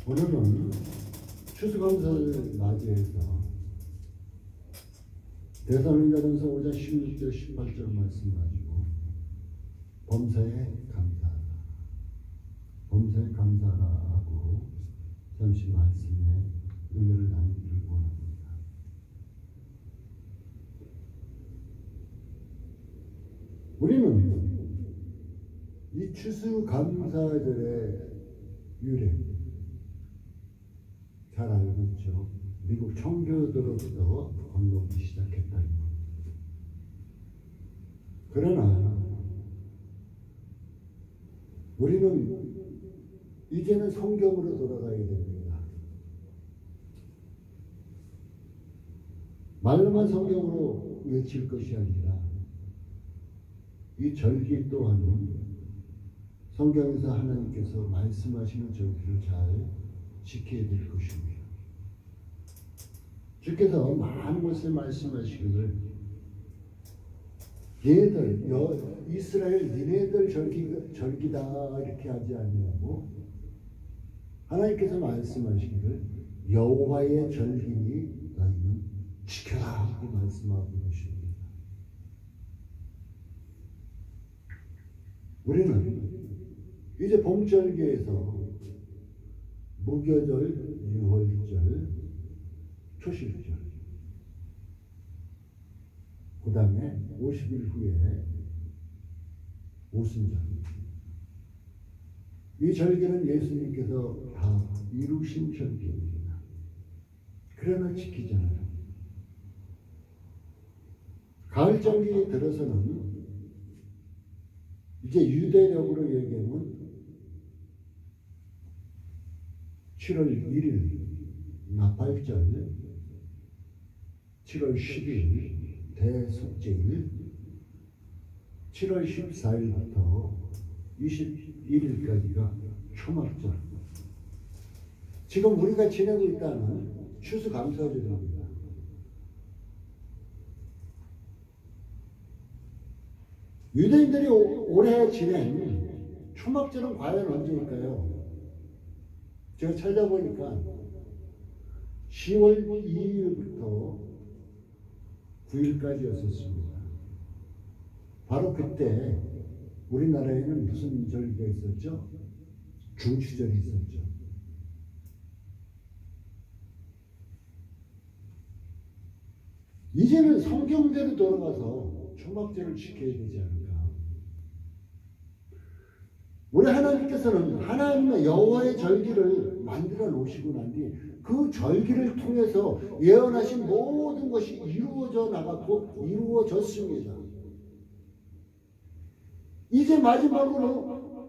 오늘은 추수감사를 맞이해서 데살로니가전서 5장 16절 18절 말씀 가지고 범사에 감사하라, 범사에 감사하라 하고 잠시 말씀에 은혜를 나누기를 원합니다. 우리는 이 추수감사절의 유래 잘 알고 있죠. 미국 청교도로부터 건너기 시작했다. 그러나 우리는 이제는 성경으로 돌아가야 됩니다. 말로만 성경으로 외칠 것이 아니라 이 절기 또한 성경에서 하나님께서 말씀하시는 절기를 잘 지켜야 될 것입니다. 주께서 많은 것을 말씀하시기를 얘들 이스라엘 니네들 절기다 이렇게 하지 아니하고 하나님께서 말씀하시기를 여호와의 절기니 너희는 지켜라 하고 말씀하고 계십니다. 우리는 이제 봄절기에서 무교절, 유월절, 초실절, 그 다음에 50일 후에 오순절. 이 절기는 예수님께서 다 이루신 절기입니다. 그러나 지키잖아요. 가을절기에 들어서는 이제 유대력으로 얘기하면 7월 1일 나팔절, 7월 10일 대속죄일, 7월 14일부터 21일까지가 초막절. 지금 우리가 지내고 있다는 추수감사절입니다. 유대인들이 올해 지낸 초막절은 과연 언제일까요? 제가 찾아보니까 10월 2일부터 9일까지였었습니다. 바로 그때 우리나라에는 무슨 절기가 있었죠? 중추절이 있었죠. 이제는 성경대로 돌아가서 초막절을 지켜야 되지 않을까? 우리 하나님께서는 하나님의 여호와의 절기를 만들어 놓으시고 난 뒤 그 절기를 통해서 예언하신 모든 것이 이루어져 나갔고 이루어졌습니다. 이제 마지막으로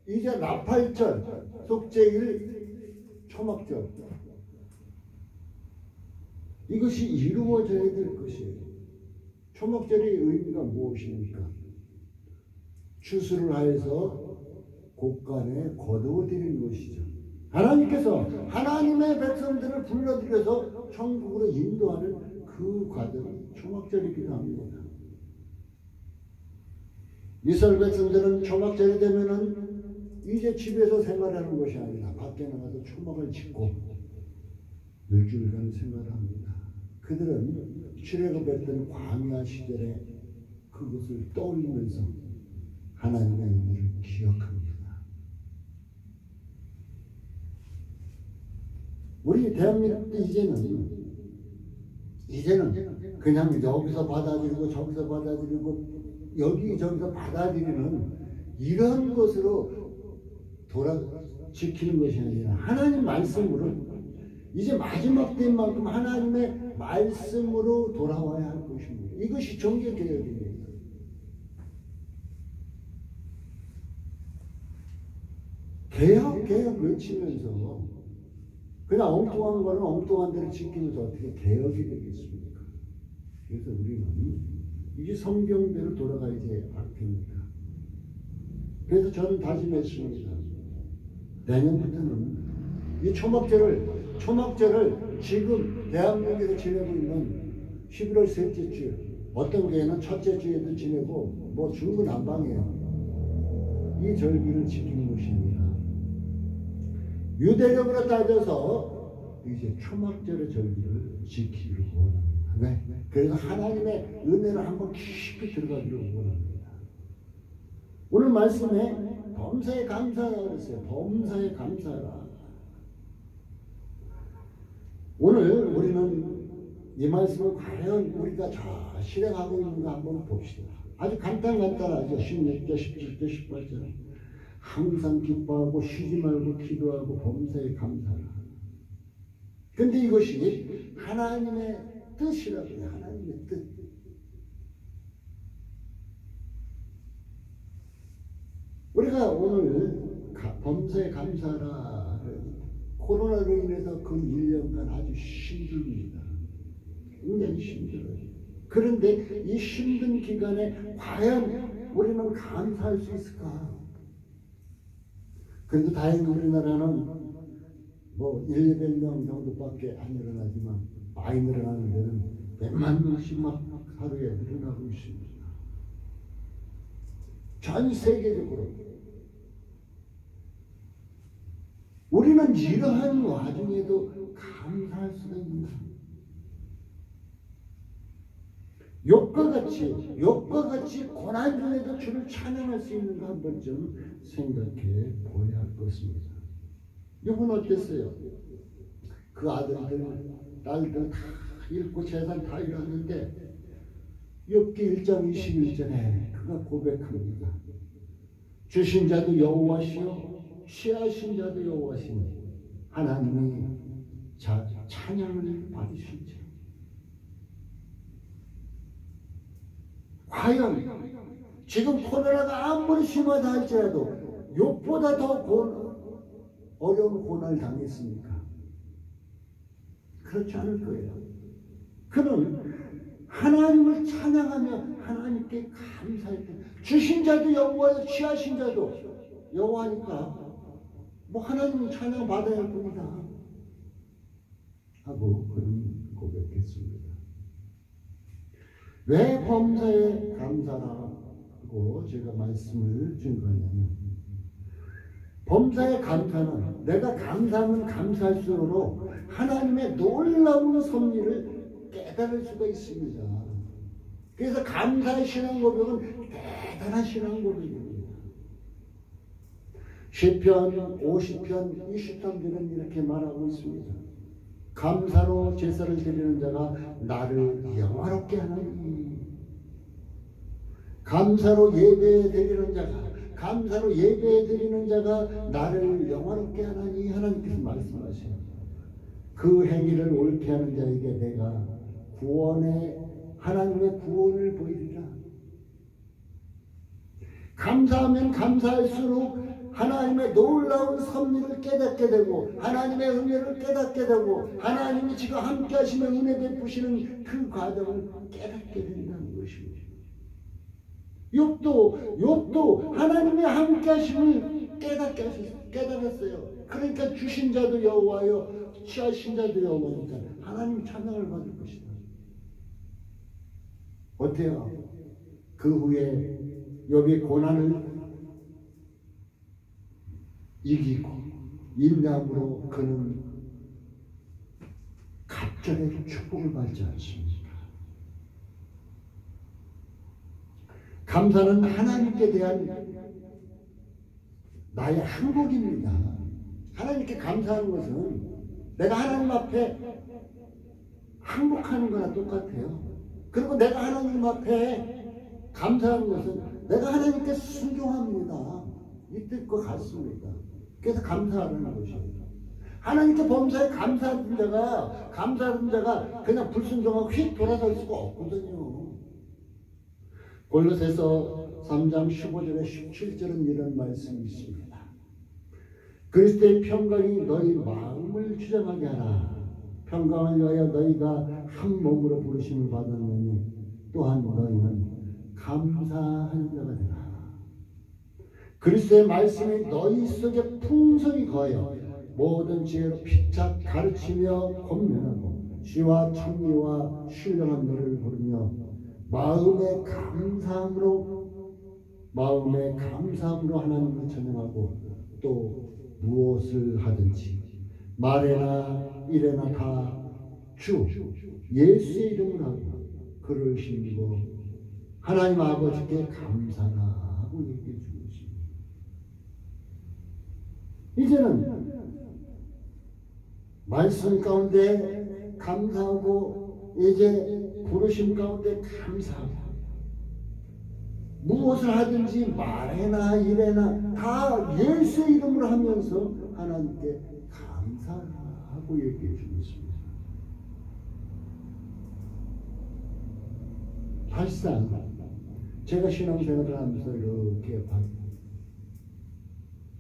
이제 나팔절, 속죄일, 초막절 이것이 이루어져야 될 것이에요. 초막절의 의미가 무엇입니까? 추수를 하여서 곳간에 거두어드리는 것이죠. 하나님께서 하나님의 백성들을 불러들여서 천국으로 인도하는 그 과정이 초막절이기도 합니다. 이스라엘 백성들은 초막절이 되면은 이제 집에서 생활하는 것이 아니라 밖에 나가서 초막을 짓고 일주일간 생활합니다. 그들은 출애굽했던 광야 시절에 그것을 떠올리면서 하나님의 의미를 기억합니다. 우리 대한민국도 이제는 그냥 여기서 받아들이고 저기서 받아들이고 여기저기서 받아들이는 이런 것으로 지키는 것이 아니라 하나님 말씀으로 이제 마지막 때인 만큼 하나님의 말씀으로 돌아와야 할 것입니다. 이것이 종교개혁입니다. 개혁 외치면서 그냥 엉뚱한 거는 엉뚱한 대로 지키면서 어떻게 개혁이 되겠습니까? 그래서 우리는 이제 성경대로 돌아가야 할 겁니다. 그래서 저는 다짐했습니다. 내년부터는 이 초막절을 지금 대한민국에서 지내고 있는 11월 셋째 주, 어떤 교회는 첫째 주에도 지내고 뭐 중구난방이에요. 이 절기를 지키는 것입니다. 유대력으로 따져서 이제 초막절의 절기를 지키기를 원합니다. 왜? 그래서 하나님의 은혜를 한번 깊이 들어가기를 원합니다. 오늘 말씀에 범사에 감사하라 그랬어요. 범사에 감사하라. 오늘 우리는 이 말씀을 과연 우리가 잘 실행하고 있는가 한번 봅시다. 아주 간단하죠. 16절, 17절, 18절. 항상 기뻐하고 쉬지 말고 기도하고 범사에 감사하라. 근데 이것이 하나님의 뜻이라고요. 하나님의 뜻. 우리가 오늘 범사에 감사하라. 코로나로 인해서 그 1년간 아주 힘듭니다. 굉장히 힘들어요. 그런데 이 힘든 기간에 과연 우리는 감사할 수 있을까? 그런데 다행히 우리나라는 뭐 1,200명 정도밖에 안 일어나지만 많이 늘어나는 데는 몇만 명씩 막 하루에 늘어나고 있습니다. 전 세계적으로. 우리는 이러한 와중에도 감사할 수가 있나? 욥과 같이 고난 중에도 주를 찬양할 수 있는가 한 번쯤 생각해 보아야 할 것입니다. 욥은 어땠어요? 그 아들들, 딸들 다 잃고 재산 다 잃었는데 욥기 1장 21절에 그가 고백합니다. 주신 자도 여호와시요 취하신 자도 여호와시니 하나님이 찬양을 받으시죠. 과연 지금 코로나가 아무리 심하다 할지라도 욥보다 더 어려운 고난을 당했습니까? 그렇지 않을 거예요. 그는 하나님을 찬양하며 하나님께 감사했다. 주신 자도 여호와요 취하신 자도 여호와니까 뭐 하나님은 찬양 받아야 할 뿐이다 하고 그는 고백했습니다. 왜 범사에 감사라고 제가 말씀을 준 거냐면, 범사에 감사는 내가 감사하면 감사할수록 하나님의 놀라운 섭리를 깨달을 수가 있습니다. 그래서 감사의 신앙 고백은 대단한 신앙 고백입니다. 시편 50편 23절은 이렇게 말하고 있습니다. 감사로 제사를 드리는 자가 나를 영화롭게 하나니, 감사로 예배 드리는 자가 나를 영화롭게 하나니 하나님께서 말씀하세요. 그 행위를 옳게 하는 자에게 내가 하나님의 구원을 보이리라. 감사하면 감사할수록 하나님의 놀라운 섭리를 깨닫게 되고 하나님의 은혜를 깨닫게 되고 하나님이 지금 함께 하시며 은혜 베푸시는 그 과정을 깨닫게 된다는 것입니다. 욥도 하나님의 함께 하심을 깨달았어요. 그러니까 주신 자도 여호와요 취하신 자도 여호와니까 하나님 찬양을 받을 것이다. 어때요? 그 후에 욥이 고난을 이기고 인내함으로 그는 갑절의 축복을 받지 않습니다. 감사는 하나님께 대한 나의 항복입니다. 하나님께 감사하는 것은 내가 하나님 앞에 항복하는 거나 똑같아요. 그리고 내가 하나님 앞에 감사하는 것은 내가 하나님께 순종합니다. 이 뜻과 같습니다. 그래서 감사하는 것입니다. 하나님께 범사에 감사하는 자가 그냥 불순종하고 휙 돌아설 수가 없거든요. 골로새서 3장 15절에 17절은 이런 말씀이 있습니다. 그리스도의 평강이 너희 마음을 주장하게 하라. 평강을 위하여 너희가 한 몸으로 부르심을 받았느니 또한 너희는 감사하는 자가 되라. 그리스도의 말씀이 너희 속에 풍성히 거하여 모든 지혜로 피차 가르치며 권면하고 지와 청리와 신령한 노래를 부르며 마음의 감사함으로 하나님을 찬양하고 또 무엇을 하든지 말에나 일에나 다 주 예수의 이름을 하고 그를 힘입어 하나님 아버지께 감사나 하고 얘기해 주고 있습니다. 이제는 말씀 가운데 감사하고 이제 부르심 가운데 감사하고 무엇을 하든지 말에나 일에나 다 예수의 이름을 하면서 하나님께 감사하고 얘기해 주고 있습니다. 발상 제가 신앙생활을 하면서 이렇게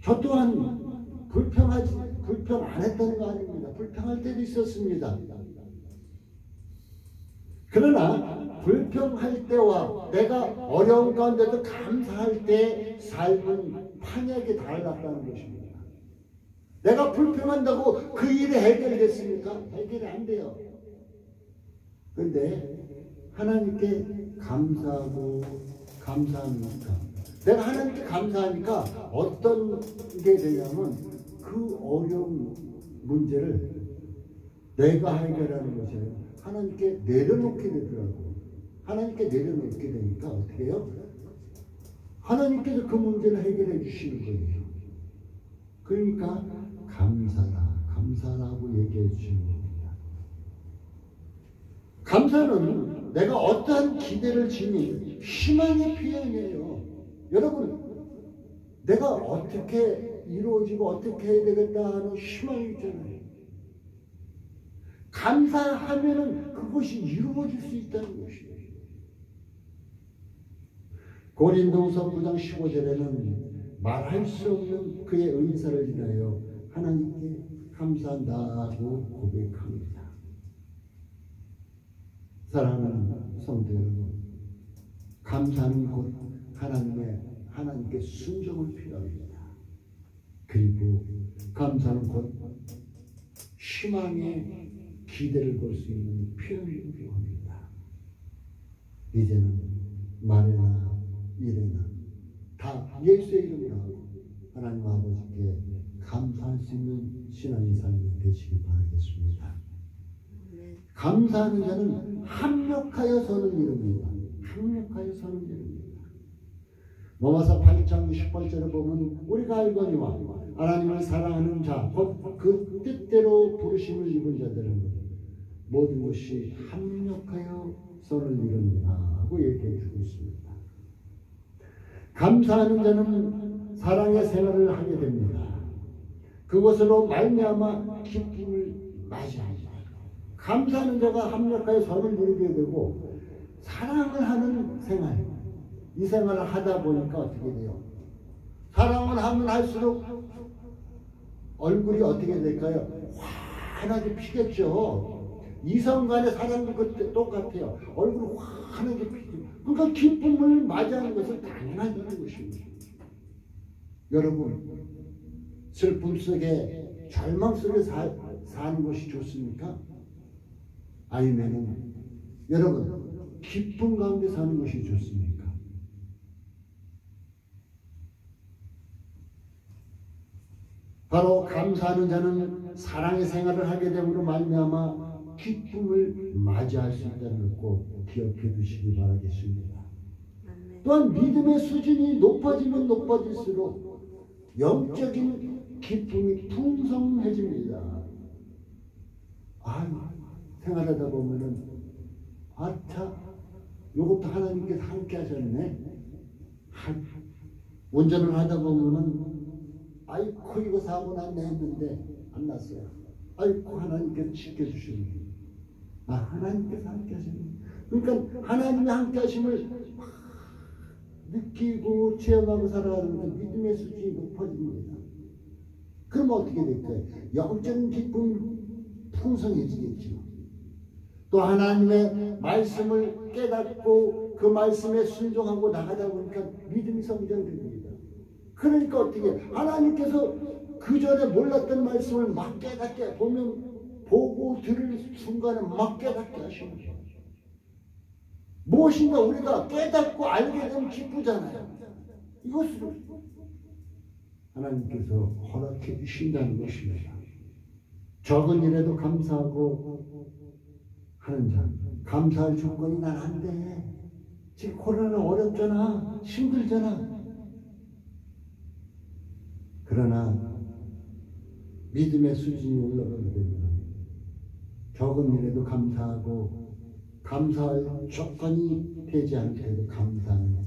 저 또한 불평 안 했던 거 아닙니다. 불평할 때도 있었습니다. 그러나 불평할 때와 내가 어려운 가운데도 감사할 때 삶은 판약이 달랐다는 것입니다. 내가 불평한다고 그 일이 해결됐습니까? 해결이 안 돼요. 그런데 하나님께 감사하고 감사하니까 내가 하나님께 감사하니까 어떤 게 되냐면 그 어려운 문제를 내가 해결하는 것을 하나님께 내려놓게 되더라고요. 하나님께 내려놓게 되니까 어떻게 해요? 하나님께서 그 문제를 해결해 주시는 거예요. 그러니까 감사라고 얘기해 주시는 겁니다. 감사는 내가 어떠한 기대를 지닌 희망의 표현이에요. 여러분, 내가 어떻게 이루어지고 어떻게 해야 되겠다 하는 희망이 있잖아요. 감사하면은 그것이 이루어질 수 있다는 것이에요. 고린도후서 9장 15절에는 말할 수 없는 그의 은사를 인하여 하나님께 감사한다고 고백합니다. 사랑하는 성도 여러분, 감사는 곧 하나님께 순종을 필요합니다. 그리고 감사는 곧 희망의 기대를 걸 수 있는 표현이 필요합니다. 이제는 말에나 일에나 다 예수의 이름으로 하고 하나님 아버지께 감사할 수 있는 신앙의 삶이 되시기 바라겠습니다. 감사하는 자는 합력하여 서는 이름입니다. 합력하여 서는 이름입니다. 로마서 8장 18절에 보면 우리가 알거니와 하나님을 사랑하는 자 곧 그 뜻대로 부르심을 입은 자들은 모든 것이 합력하여 서는 이름이다 하고 얘기해 주고 있습니다. 감사하는 자는 사랑의 생활을 하게 됩니다. 그것으로 말미암아 기쁨을 맞이합니다. 감사하는 자가 합력하여 선을 누리게 되고 사랑을 하는 생활, 이 생활을 하다 보니까 어떻게 돼요? 사랑을 하면 할수록 얼굴이 어떻게 될까요? 환하게 피겠죠. 이성 간의 사랑도 그때 똑같아요. 얼굴이 환하게 피죠. 그러니까 기쁨을 맞이하는 것은 당연하다는 것입니다. 여러분, 슬픔 속에 절망 속에 사는 것이 좋습니까? 아니면은 여러분 기쁨 가운데 사는 것이 좋습니까? 바로 감사하는 자는 사랑의 생활을 하게 됨으로 말미암아 기쁨을 맞이할 수 있다는 것 기억해 두시기 바라겠습니다. 또한 믿음의 수준이 높아지면 높아질수록 영적인 기쁨이 풍성해집니다. 생활하다 보면은 요것도 하나님께서 함께 하셨네. 운전을 하다 보면은 아이고 이거 사고 났네 했는데 안 났어요. 아이고 하나님께서 지켜주시는 하나님께서 함께 하시는. 그러니까 하나님의 함께 하심을 느끼고 체험하고 살아가는 건 믿음의 수준이 높아집니다. 그럼 어떻게 될까요? 영적인 기쁨이 풍성해지겠죠. 또 하나님의 말씀을 깨닫고 그 말씀에 순종하고 나가다 보니까 믿음이 성장됩니다. 그러니까 어떻게 하나님께서 그 전에 몰랐던 말씀을 막 깨닫게 보고 들을 순간에 막 깨닫게 하시는 거예요. 무엇인가 우리가 깨닫고 알게 되면 기쁘잖아요. 이것을 하나님께서 허락해 주신다는 것입니다. 적은 일에도 감사하고 하는 자. 감사할 조건이 난 안 돼. 지금 코로나는 어렵잖아. 힘들잖아. 그러나 믿음의 수준이 올라가게 되면 적은 일에도 감사하고 감사할 조건이 되지 않더라도 감사하는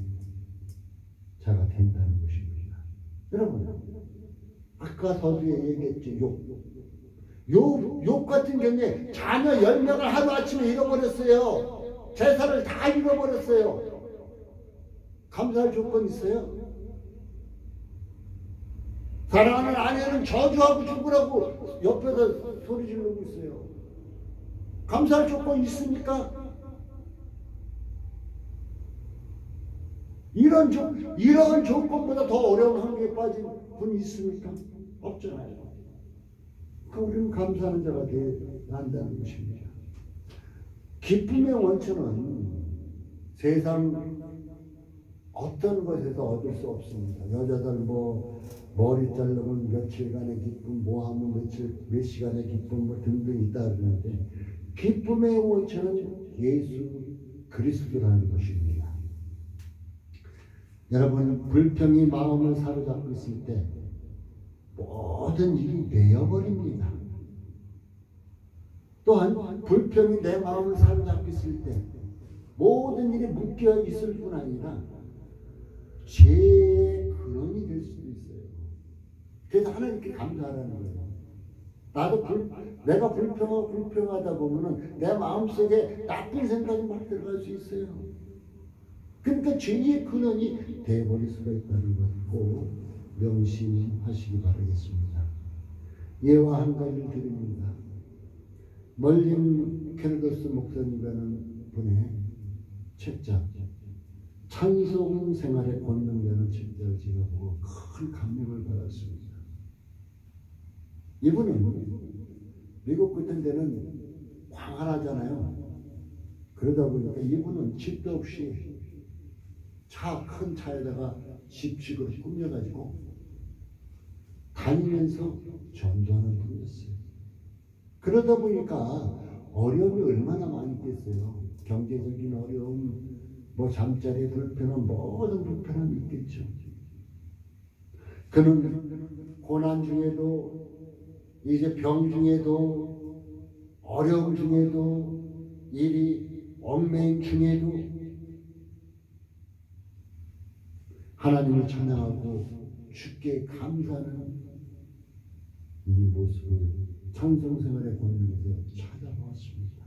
자가 된다는 것입니다. 여러분, 아까 서두에 얘기했죠. 욕 같은 경우에 자녀 10명을 하루아침에 잃어버렸어요. 재산을 다 잃어버렸어요. 감사할 조건 있어요? 사랑하는 아내는 저주하고 죽으라고 옆에서 소리 지르고 있어요. 감사할 조건 있습니까? 이런 조건보다 더 어려운 환경에 빠진 분이 있습니까? 없잖아요. 우리는 감사하는 자가 되어야 한다는 것입니다. 기쁨의 원천은 세상 어떤 것에서 얻을 수 없습니다. 여자들 머리 자르면 며칠간의 기쁨, 하면 몇 시간의 기쁨 등등 있다 그러는데 기쁨의 원천은 예수 그리스도라는 것입니다. 여러분, 불평이 마음을 사로잡고 있을 때 모든 일이 되어버립니다. 또한 불평이 내 마음을 사로잡고 있을 때 모든 일이 묶여 있을 뿐 아니라 죄의 근원이 될 수도 있어요. 그래서 하나님께 감사하라는 거예요. 내가 불평하다 보면은 내 마음속에 나쁜 생각이 막 들어갈 수 있어요. 그러니까 죄의 근원이 되어버릴 수가 있다는 것을 꼭 명심하시기 바라겠습니다. 예와 한 가지를 드립니다. 멀린 케르도스 목사님이라는 분의 책자 찬송 생활의 권능이라는 책자를 제가 보고 큰 감명을 받았습니다. 이분은 미국 같은 데는 광활하잖아요. 그러다 보니까 이분은 집도 없이 큰 차에다가 집식으로 꾸며가지고 다니면서 전도하는 분이었어요. 그러다 보니까 어려움이 얼마나 많이 있겠어요. 경제적인 어려움, 잠자리에 불편함, 모든 불편함이 있겠죠. 그는 고난 중에도 이제 병 중에도 어려움 중에도 일이 얽매임 중에도 하나님을 찬양하고 주께 감사하는 이 모습을 찬송생활의 권능에서 찾아보았습니다.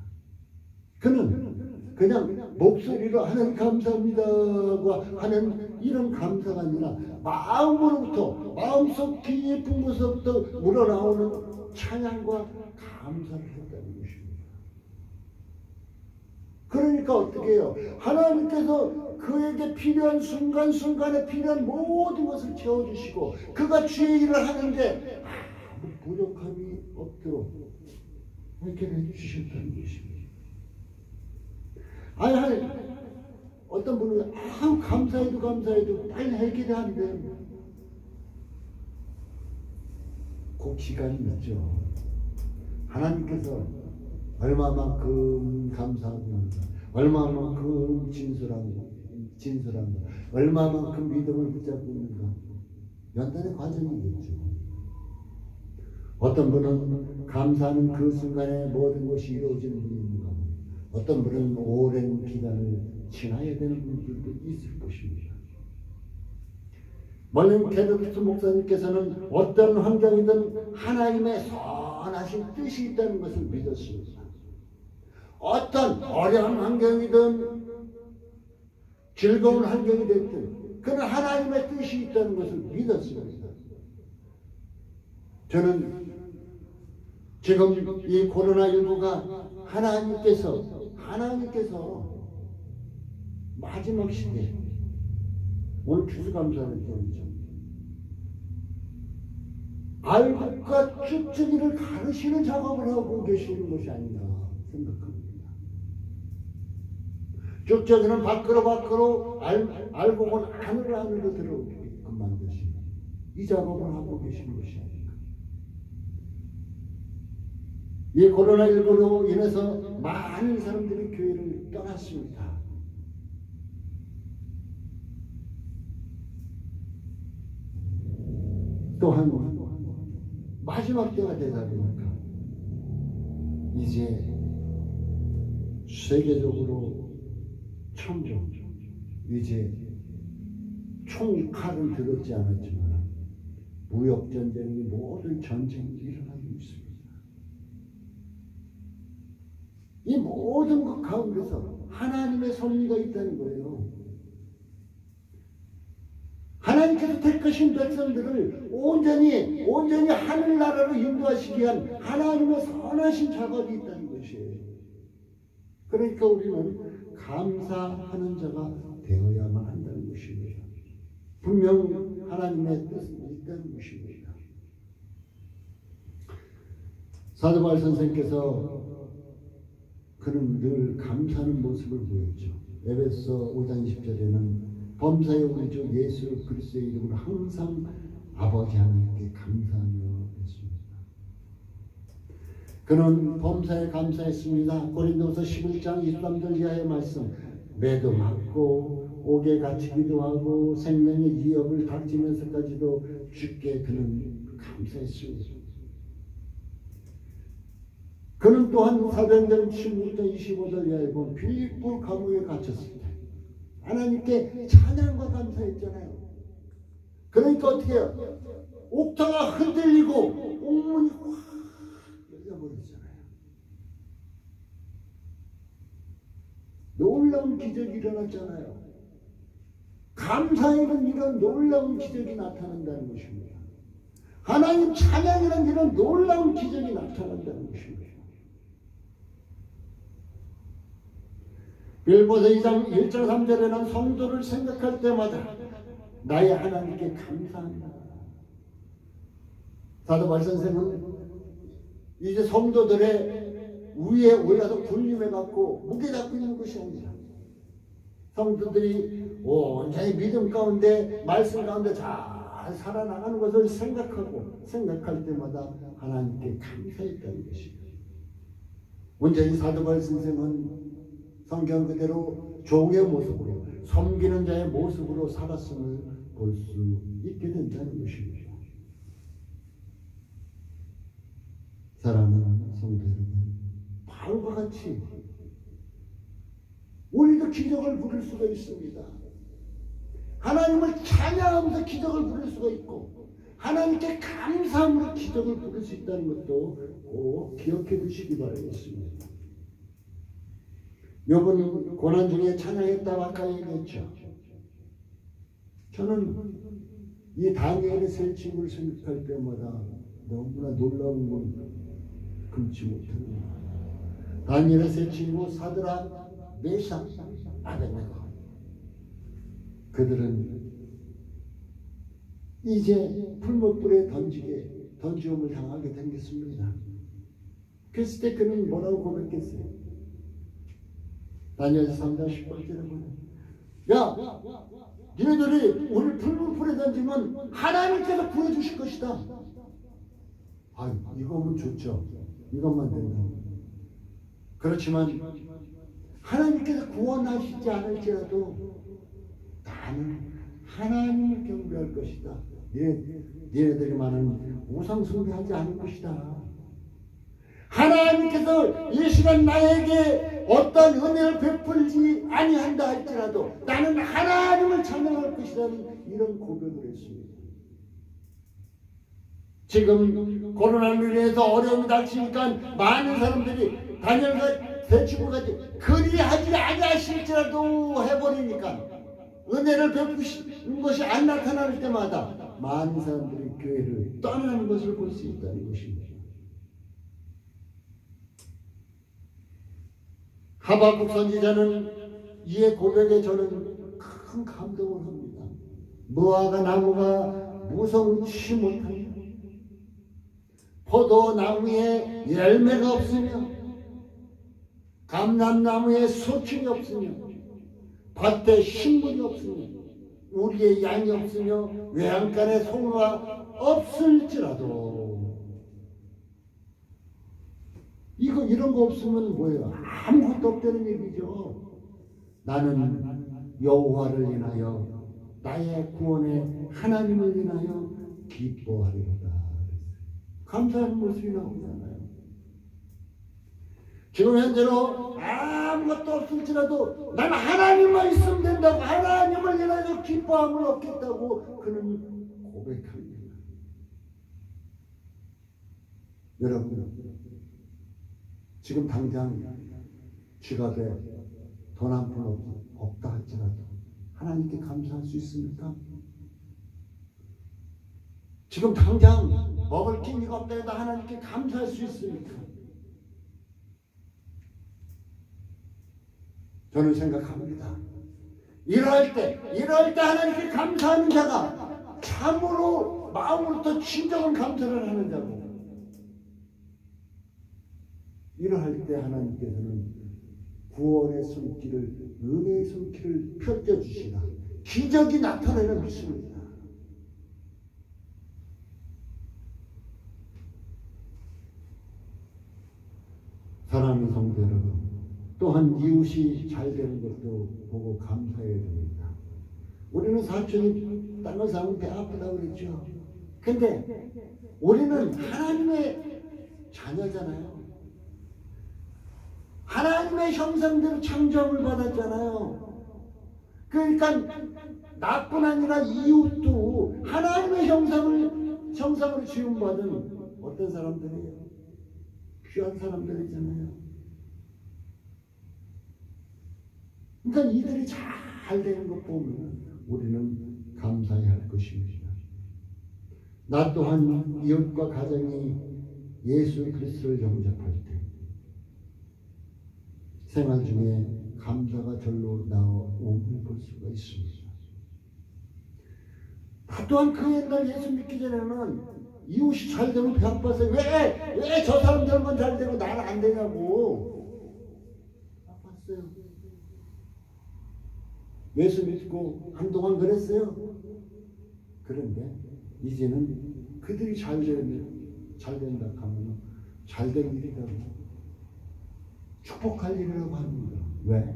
그는 그냥 목소리로 하나님 감사합니다고 하는 이런 감사가 아니라 마음으로부터 마음속 깊은 곳에서부터 우러나오는 찬양과 감사를 했다는 것입니다. 그러니까 어떻게 해요? 하나님께서 그에게 필요한 순간순간에 필요한 모든 것을 채워주시고 그가 주의 일을 하는데 아무 부족함이 없도록 해결해 주셨다는 것입니다. 어떤 분은 감사해도 빨리 해결이 안 돼. 그 시간이 있죠. 하나님께서 얼마만큼 감사합니다. 얼마만큼 진솔한가. 얼마만큼 믿음을 붙잡고 있는가. 연단의 과정이겠죠. 어떤 분은 감사하는 그 순간에 모든 것이 이루어지는 분이 있는가. 어떤 분은 오랜 기간을 지나야 되는 분들도 있을 것입니다. 멀린 케르도스 목사님께서는 어떤 환경이든 하나님의 선하신 뜻이 있다는 것을 믿었습니다. 어떤 어려운 환경이든 즐거운 환경이 됐든 그는 하나님의 뜻이 있다는 것을 믿었습니다. 저는 지금 이 코로나19가 하나님께서 마지막 시대 오늘 추수감사하는 때이죠. 알곡과 쭉쭉이를 가르치는 작업을 하고 계시는 것이 아닌가 생각합니다. 쭉쭉이는 밖으로 알곡은 안으로 들어오게끔 만드시고 이 작업을 하고 계신 것이 아닌가. 이 코로나19로 인해서 많은 사람들이 교회를 떠났습니다. 또한 마지막 때가 되다 보니까 이제 세계적으로 점점 이제 총칼은 들었지 않았지만 무역전쟁이 모든 전쟁이 일어나고 있습니다. 이 모든 것 가운데서 하나님의 섭리가 있다는 거예요. 하나님께서 택하신 백성들을 온전히 하늘나라로 인도하시기 위한 하나님의 선하신 작업이 있다는 것이에요. 그러니까 우리는 감사하는 자가 되어야만 한다는 것입니다. 분명 하나님의 뜻이 있다는 것입니다. 사도 바울 선생님께서 그는 늘 감사하는 모습을 보였죠. 에베소 5장 20절에는 범사의 우리 주 예수 그리스도의 이름으로 항상 아버지 하나님께 감사하며 했습니다. 그는 범사에 감사했습니다. 고린도서 11장 23절 이하의 말씀, 매도 맞고 옥에 갇히기도 하고 생명의 위협을 닥치면서까지도 주께 그는 감사했습니다. 그는 또한 사도행전 16장 25절 이하에 보면 빌립보 감옥에 갇혔을 때 하나님께 찬양과 감사했잖아요. 그러니까 어떻게 해요? 옥타가 흔들리고 옥문이 확 열려버렸잖아요. 놀라운 기적이 일어났잖아요. 감사에는 이런 놀라운 기적이 나타난다는 것입니다. 하나님 찬양이라는 이런 놀라운 기적이 나타난다는 것입니다. 빌보서 2장 1절 3절에는 성도를 생각할 때마다 나의 하나님께 감사한다. 사도 바울 선생은 이제 성도들의 위에 올라서 군림해갖고 무게 잡고 있는 것이 아니라 성도들이 온전히 믿음 가운데 말씀 가운데 잘 살아나가는 것을 생각할 때마다 하나님께 감사했다는 것입니다. 온전히 사도 바울 선생은 성경 그대로 종의 모습으로 섬기는 자의 모습으로 살았음을 볼 수 있게 된다는 것입니다. 사랑하는 성도 여러분, 바울과 같이 우리도 기적을 부를 수가 있습니다. 하나님을 찬양하면서 기적을 부를 수가 있고 하나님께 감사함으로 기적을 부를 수 있다는 것도 꼭 기억해 두시기 바라겠습니다. 욥은 고난 중에 찬양했다고 아까 얘기했죠. 저는 이 다니엘의 세 친구를 생각할 때마다 너무나 놀라운 건 금치 못합니다. 다니엘의 세 친구 사드락, 메삭, 아벤네고, 그들은 이제 풀무불에 던지움을 당하게 생겼습니다. 그랬을 때 그는 뭐라고 고백했어요? 다니엘 3장 10절에 보면, 야, 너희들이 우리 풀무불에 던지면 하나님께서 구해주실 것이다. 아유, 이거면 좋죠. 이것만 된다. 그렇지만 하나님께서 구원하시지 않을지라도 나는 하나님을 경배할 것이다. 너희들이 많은 우상 숭배하지 않을 것이다. 하나님께서 이 시간 나에게 어떤 은혜를 베풀지 아니한다 할지라도 나는 하나님을 찬양할 것이라는 이런 고백을 했습니다. 지금 코로나로 인해서 어려움이 닥치니까 많은 사람들이 다니엘과 세 친구까지 그리하지 아니하실지라도 해버리니까 은혜를 베푸시는 것이 안 나타날 때마다 많은 사람들이 교회를 떠나는 것을 볼 수 있다는 것입니다. 하박국 선지자는 이에 고백에 저는 큰 감동을 합니다. 무화과 나무가 무성치 못하며 포도나무에 열매가 없으며 감람나무에 소출이 없으며 밭에 식물이 없으며 우리의 양이 없으며 외양간에 소가 없을지라도 이런 거 없으면 뭐예요? 아무것도 없다는 얘기죠. 나는 여호와를 인하여 나의 구원의 하나님을 인하여 기뻐하리로다. 감사하는 모습이 나오잖아요. 지금 현재로 아무것도 없을지라도 난 하나님만 있으면 된다고, 하나님을 인하여 기뻐함을 얻겠다고 그는 고백합니다. 여러분, 지금 당장 지갑에 돈 한 푼 없다 할지라도 하나님께 감사할 수 있습니까? 지금 당장 먹을 끼니가 없다 해도 하나님께 감사할 수 있습니까? 저는 생각합니다. 이럴 때 하나님께 감사하는 자가 참으로 마음으로부터 진정한 감사를 하는 자고, 이러할 때 하나님께서는 구원의 손길을, 은혜의 손길을 펼쳐주시나 기적이 나타내는 것입니다. 사랑하는 성도 여러분, 또한 이웃이 잘 되는 것도 보고 감사해야 됩니다. 우리는 사촌이 땅을 사면 배 아프다고 그랬죠. 근데 우리는 하나님의 자녀잖아요. 하나님의 형상대로 창조함을 받았잖아요. 그러니까 나뿐 아니라 이웃도 하나님의 형상으로 지음받은 어떤 사람들이에요? 귀한 사람들이잖아요. 그러니까 이들이 잘 되는 것 보면 우리는 감사해야 할 것입니다. 나 또한 이웃과 가정이 예수 그리스도를 영접할 때 생활 중에 감사가 절로 나옴을 볼 수가 있습니다. 나 또한 그 옛날 예수 믿기 전에는 이웃이 잘 되면 배 아팠어요. 왜 저 사람들만 잘 되고 나는 안 되냐고 아팠어요. 예수 믿고 한동안 그랬어요. 그런데 이제는 그들이 잘 된다 하면 잘된 일이라고, 축복할 일이라고 합니다. 왜?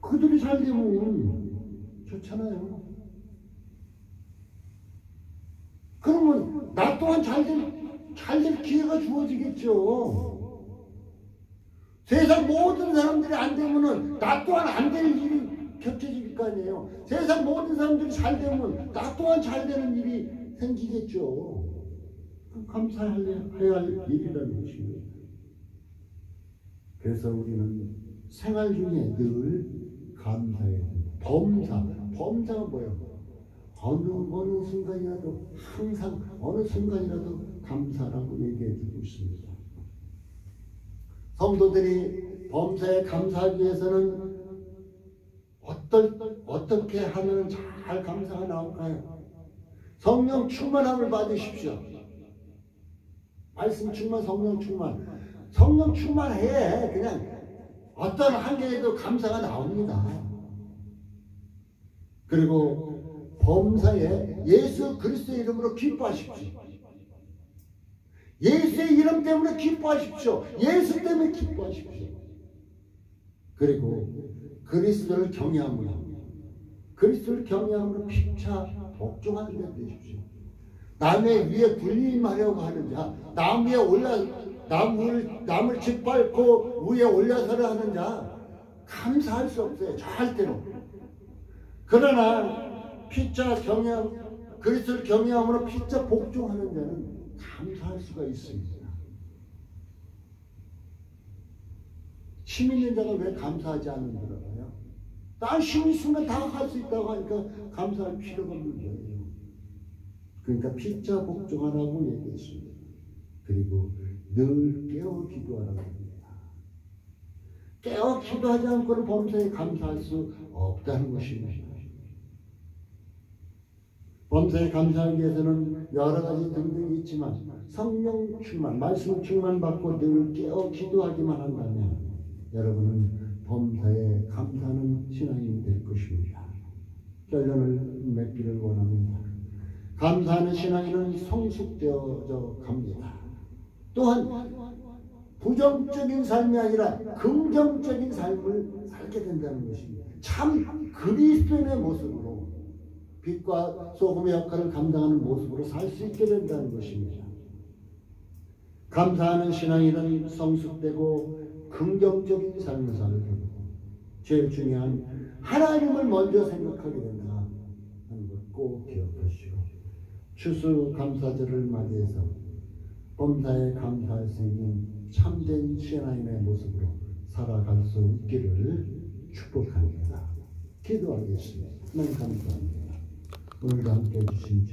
그들이 잘 되면 좋잖아요. 그러면 나 또한 잘 될 기회가 주어지겠죠. 세상 모든 사람들이 안 되면은 나 또한 안 될 일이 겹쳐질 거 아니에요. 세상 모든 사람들이 잘 되면 나 또한 잘 되는 일이 생기겠죠. 감사해야 할 일이라는 것입니다. 그래서 우리는 생활 중에 늘 감사해야 됩니다. 범사가 뭐예요? 어느 순간이라도, 항상 어느 순간이라도 감사라고 얘기해주고 있습니다. 성도들이 범사에 감사하기 위해서는 어떻게 하면 잘 감사가 나올까요? 성령 충만함을 받으십시오. 말씀 충만, 성령 충만. 성령 충만해. 그냥 어떤 한계에도 감사가 나옵니다. 그리고 범사에 예수 그리스도의 이름으로 기뻐하십시오. 예수의 이름 때문에 기뻐하십시오. 예수 때문에 기뻐하십시오. 그리고 그리스도를 경외함으로 피차 복종하는 데 되십시오. 남의 위에 군림하려고 하는 자, 남을 짓밟고 위에 올려서려 하는 자, 감사할 수 없어요. 절대로. 그러나 피차 그리스도를 경외함으로 피차 복종하는 자는 감사할 수가 있습니다. 힘 있는 자가 왜 감사하지 않는다고요? 난 힘 있으면 다 할 수 있다고 하니까 감사할 필요가 없는 거예요. 그러니까 피차 복종하라고 얘기했습니다. 그리고 늘 깨어 기도하라고 합니다. 깨어 기도하지 않고는 범사에 감사할 수 없다는 것입니다. 범사에 감사하기 위해서는 여러 가지 등등이 있지만 성령 충만, 말씀 충만 받고 늘 깨어 기도하기만 한다면 여러분은 범사에 감사하는 신앙인이 될 것입니다. 결론을 맺기를 원합니다. 감사하는 신앙인은 성숙되어져 갑니다. 또한 부정적인 삶이 아니라 긍정적인 삶을 살게 된다는 것입니다. 참 그리스도인의 모습으로 빛과 소금의 역할을 감당하는 모습으로 살 수 있게 된다는 것입니다. 감사하는 신앙인은 성숙되고 긍정적인 삶을 살게 되고 제일 중요한 하나님을 먼저 생각하게 된다 하는 것 꼭 기억하시고 추수감사절을 맞이해서 범사에 감사할 수 있는 참된 신앙인의 모습으로 살아갈 수 있기를 축복합니다. 기도하겠습니다. 하나님 감사합니다. 오늘도 함께 해주신